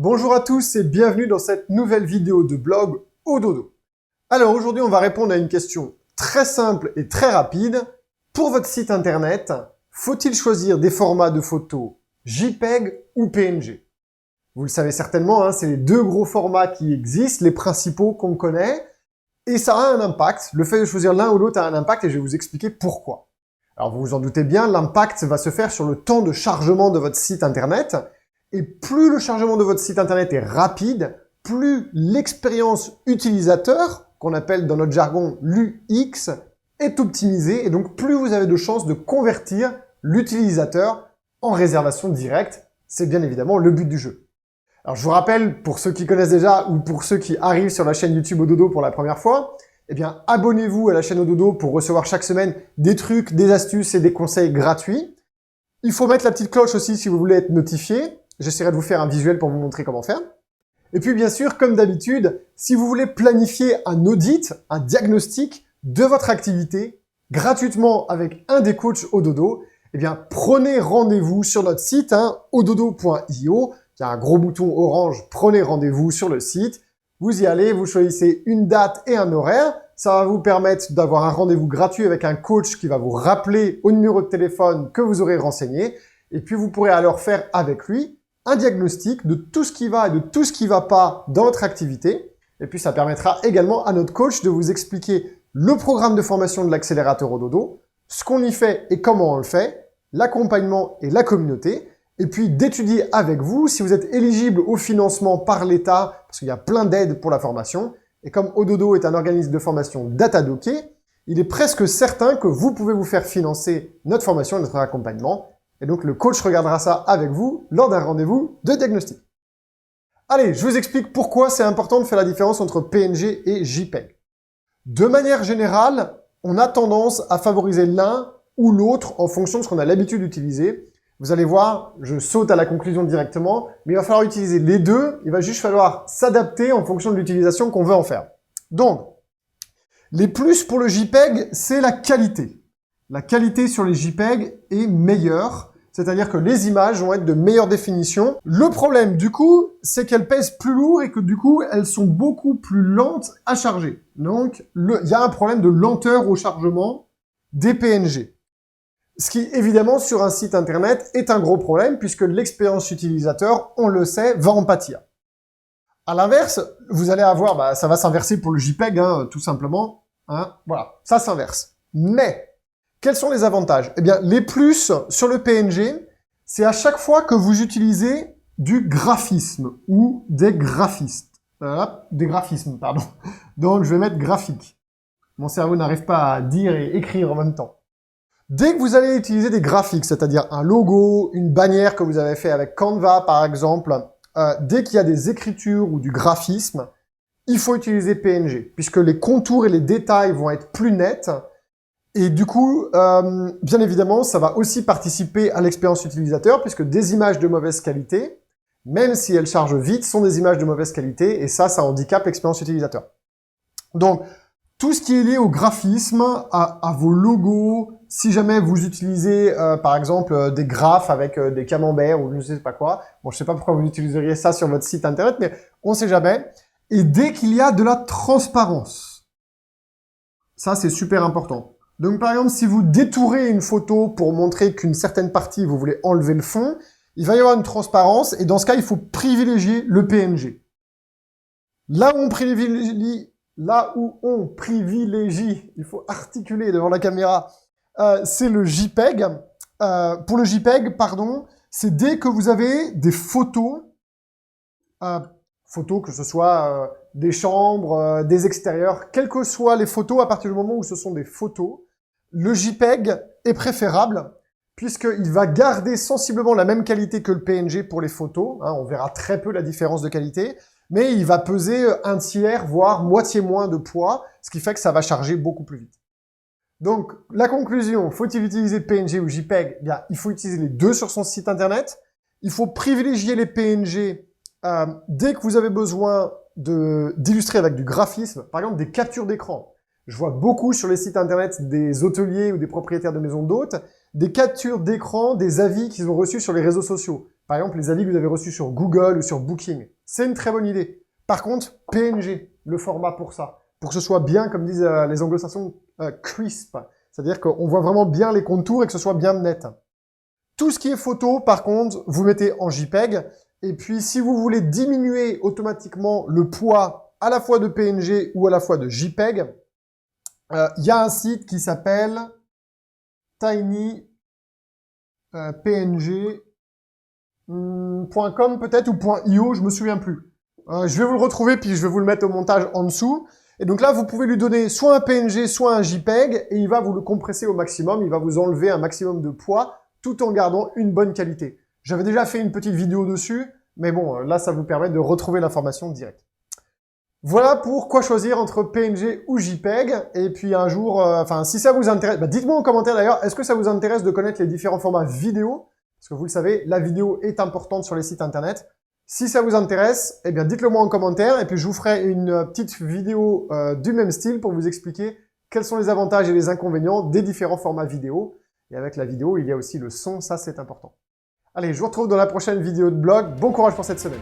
Bonjour à tous et bienvenue dans cette nouvelle vidéo de blog au dodo. Alors aujourd'hui on va répondre à une question très simple et très rapide. Pour votre site internet, faut-il choisir des formats de photos JPEG ou PNG? Vous le savez certainement, hein, c'est les deux gros formats qui existent, les principaux qu'on connaît, et ça a un impact. Le fait de choisir l'un ou l'autre a un impact et je vais vous expliquer pourquoi. Alors vous vous en doutez bien, l'impact va se faire sur le temps de chargement de votre site internet. Et plus le chargement de votre site internet est rapide, plus l'expérience utilisateur, qu'on appelle dans notre jargon l'UX, est optimisée. Et donc plus vous avez de chances de convertir l'utilisateur en réservation directe. C'est bien évidemment le but du jeu. Alors je vous rappelle, pour ceux qui connaissent déjà ou pour ceux qui arrivent sur la chaîne YouTube Ododo pour la première fois, eh bien abonnez-vous à la chaîne Ododo pour recevoir chaque semaine des trucs, des astuces et des conseils gratuits. Il faut mettre la petite cloche aussi si vous voulez être notifié. J'essaierai de vous faire un visuel pour vous montrer comment faire. Et puis bien sûr, comme d'habitude, si vous voulez planifier un audit, un diagnostic de votre activité gratuitement avec un des coachs Ododo, eh bien prenez rendez-vous sur notre site, ododo.io. Il y a un gros bouton orange, prenez rendez-vous sur le site. Vous y allez, vous choisissez une date et un horaire. Ça va vous permettre d'avoir un rendez-vous gratuit avec un coach qui va vous rappeler au numéro de téléphone que vous aurez renseigné. Et puis vous pourrez alors faire avec lui un diagnostic de tout ce qui va et de tout ce qui va pas dans votre activité. Et puis ça permettra également à notre coach de vous expliquer le programme de formation de l'accélérateur Ododo, ce qu'on y fait et comment on le fait, l'accompagnement et la communauté, et puis d'étudier avec vous si vous êtes éligible au financement par l'État, parce qu'il y a plein d'aides pour la formation. Et comme Ododo est un organisme de formation datadocké, il est presque certain que vous pouvez vous faire financer notre formation et notre accompagnement. Et donc le coach regardera ça avec vous lors d'un rendez-vous de diagnostic. Allez, je vous explique pourquoi c'est important de faire la différence entre PNG et JPEG. De manière générale, on a tendance à favoriser l'un ou l'autre en fonction de ce qu'on a l'habitude d'utiliser. Vous allez voir, je saute à la conclusion directement, mais il va falloir utiliser les deux, il va juste falloir s'adapter en fonction de l'utilisation qu'on veut en faire. Donc, les plus pour le JPEG, c'est la qualité. La qualité sur les JPEG est meilleure, c'est-à-dire que les images vont être de meilleure définition. Le problème, du coup, c'est qu'elles pèsent plus lourd et que du coup, elles sont beaucoup plus lentes à charger. Donc, il y a un problème de lenteur au chargement des PNG. Ce qui, évidemment, sur un site internet est un gros problème puisque l'expérience utilisateur, on le sait, va en pâtir. À l'inverse, vous allez avoir, ça va s'inverser pour le JPEG, tout simplement. Voilà, ça s'inverse. Mais, quels sont les avantages? Eh bien, les plus sur le PNG, c'est à chaque fois que vous utilisez du graphisme ou des graphistes. Des graphismes, pardon. Donc, je vais mettre graphique. Mon cerveau n'arrive pas à dire et écrire en même temps. Dès que vous allez utiliser des graphiques, c'est-à-dire un logo, une bannière que vous avez fait avec Canva par exemple, dès qu'il y a des écritures ou du graphisme, il faut utiliser PNG, puisque les contours et les détails vont être plus nets, et du coup, bien évidemment, ça va aussi participer à l'expérience utilisateur, puisque des images de mauvaise qualité, même si elles chargent vite, sont des images de mauvaise qualité, et ça handicape l'expérience utilisateur. Donc, tout ce qui est lié au graphisme, à vos logos, si jamais vous utilisez, par exemple, des graphes avec des camemberts ou je ne sais pas quoi, bon, je sais pas pourquoi vous utiliseriez ça sur votre site internet, mais on sait jamais. Et dès qu'il y a de la transparence, ça c'est super important. Donc par exemple, si vous détourez une photo pour montrer qu'une certaine partie, vous voulez enlever le fond, il va y avoir une transparence, et dans ce cas, il faut privilégier le PNG. Là où on privilégie, il faut articuler devant la caméra, c'est le JPEG. Pour le JPEG, pardon, c'est dès que vous avez des photos, que ce soit des chambres, des extérieurs, quelles que soient les photos, à partir du moment où ce sont des photos, le JPEG est préférable puisqu'il va garder sensiblement la même qualité que le PNG pour les photos. On verra très peu la différence de qualité, mais il va peser un tiers, voire moitié moins de poids, ce qui fait que ça va charger beaucoup plus vite. Donc, la conclusion, faut-il utiliser PNG ou JPEG? Eh bien, il faut utiliser les deux sur son site internet. Il faut privilégier les PNG dès que vous avez besoin d'illustrer avec du graphisme, par exemple des captures d'écran. Je vois beaucoup sur les sites internet des hôteliers ou des propriétaires de maisons d'hôtes, des captures d'écran, des avis qu'ils ont reçus sur les réseaux sociaux. Par exemple, les avis que vous avez reçus sur Google ou sur Booking. C'est une très bonne idée. Par contre, PNG, le format pour ça. Pour que ce soit bien, comme disent les anglo-saxons, crisp. C'est-à-dire qu'on voit vraiment bien les contours et que ce soit bien net. Tout ce qui est photo, par contre, vous mettez en JPEG. Et puis, si vous voulez diminuer automatiquement le poids à la fois de PNG ou à la fois de JPEG, il y a un site qui s'appelle tinypng.com peut-être ou .io, je me souviens plus. Je vais vous le retrouver puis je vais vous le mettre au montage en dessous. Et donc là, vous pouvez lui donner soit un PNG, soit un JPEG et il va vous le compresser au maximum. Il va vous enlever un maximum de poids tout en gardant une bonne qualité. J'avais déjà fait une petite vidéo dessus, mais bon, là, ça vous permet de retrouver l'information directe. Voilà pour quoi choisir entre PNG ou JPEG. Et puis un jour, si ça vous intéresse, dites-moi en commentaire d'ailleurs, est-ce que ça vous intéresse de connaître les différents formats vidéo? Parce que vous le savez, la vidéo est importante sur les sites internet. Si ça vous intéresse, eh bien dites-le moi en commentaire et puis je vous ferai une petite vidéo du même style pour vous expliquer quels sont les avantages et les inconvénients des différents formats vidéo. Et avec la vidéo, il y a aussi le son, ça c'est important. Allez, je vous retrouve dans la prochaine vidéo de blog. Bon courage pour cette semaine.